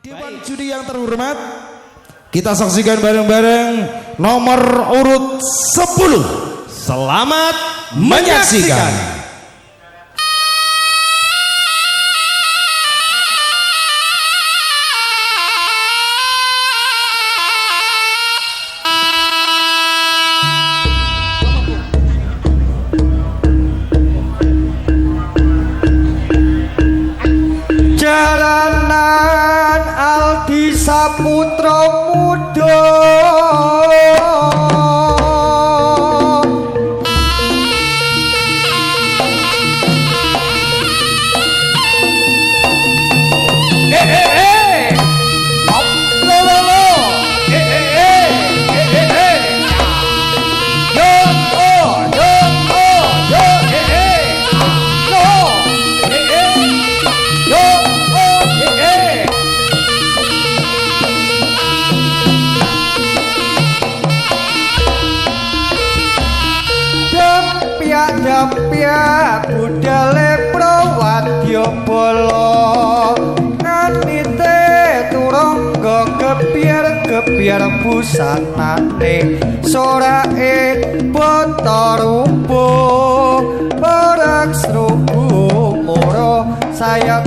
Dewan juri yang terhormat, kita saksikan bareng-bareng nomor urut 10. Selamat menyaksikan. Jaranan Aldi Saputra Muda Dampia budale prawadya bala nganite turangga kebiar busanane sorake Batarumpa barang srugu mara sayap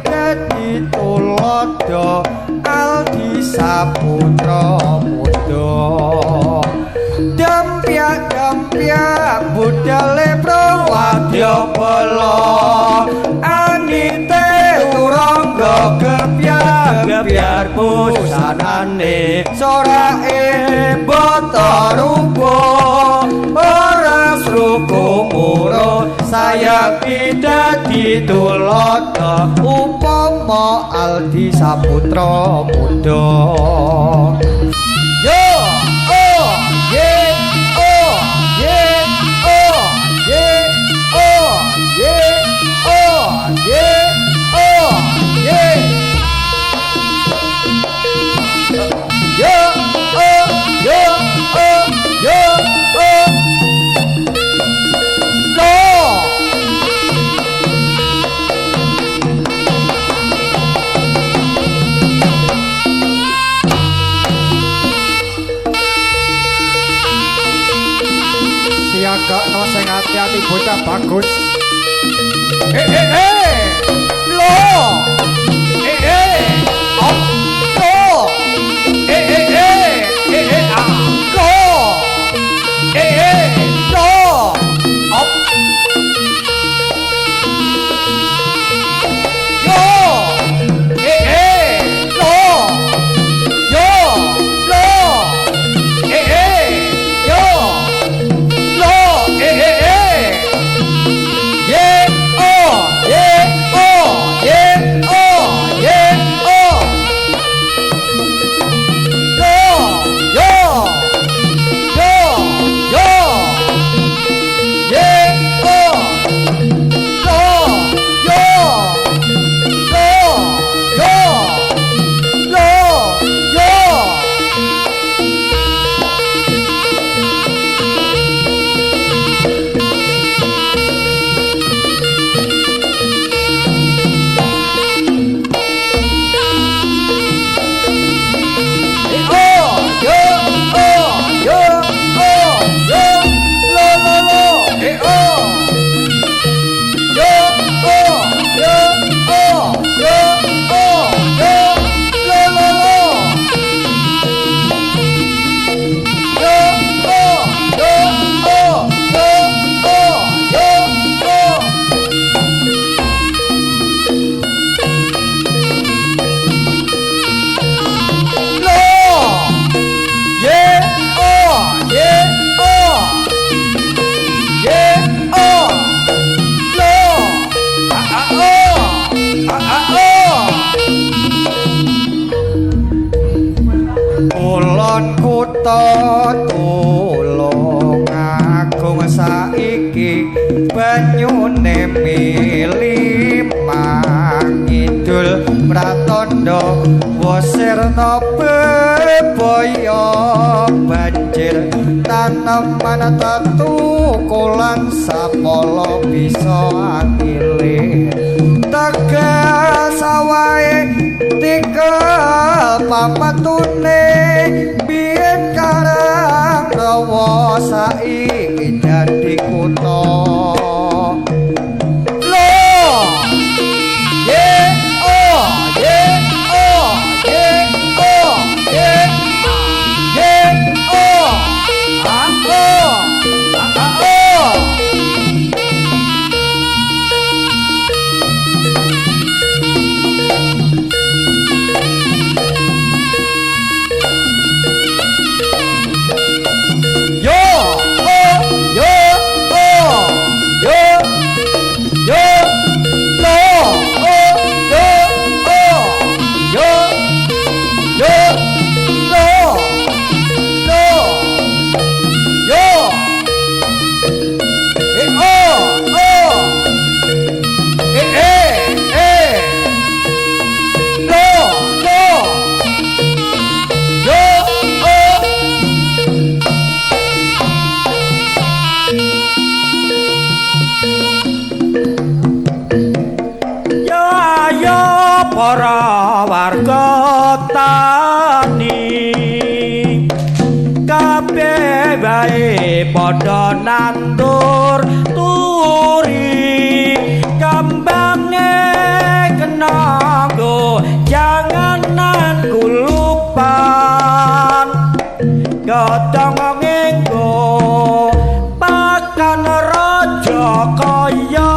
dadi tulodo Aldi Saputra Muda. Dampia budale prawadya bala anite turangga kebiar busanane sorake Batarumpa ora sruku mura sayap dadi tulodo upama Aldi Saputra Muda. Siagakno sing ati-ati bocah bagus. Lo. Op. Lo. Ah. Lo. Lo. Op. Yo. Lo. Yo. Lo. Yo. Tulung agung saiki banyune mili mangidul praton tandha wasirna bebaya banjir taneman tetukulan sapala bisa akile tegas sawae tikel pamatune biyen karang rawa saiki dadi kutha para warga tani kabeh bae padha nandur turi kambange kenanggo janganan kulupan godhong ngenggo pakan raja kaya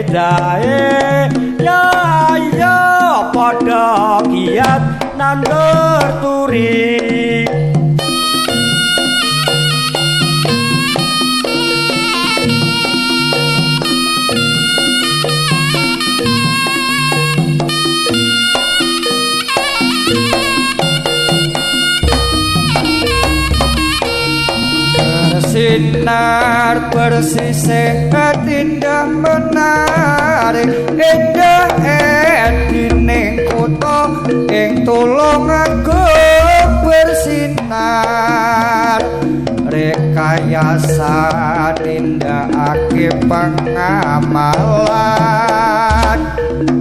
dae ya ya padha kiat nandur turi sinar bersih sehat indah menarik indah edining kutha ing tulung aku bersinar rekayasa nindakake pengamalan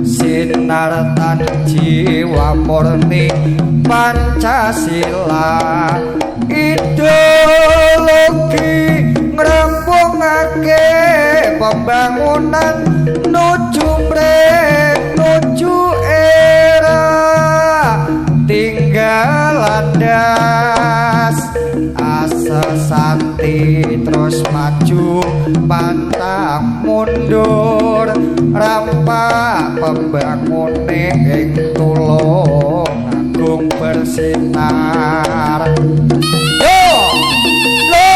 sinar tan jiwa murni Pancasila ideologi ngrembungake pembangunan nuju nuju era tinggal landas asa santi terus maju pantang mundur rampak pembangunan ing tulung agung bersinar yo lo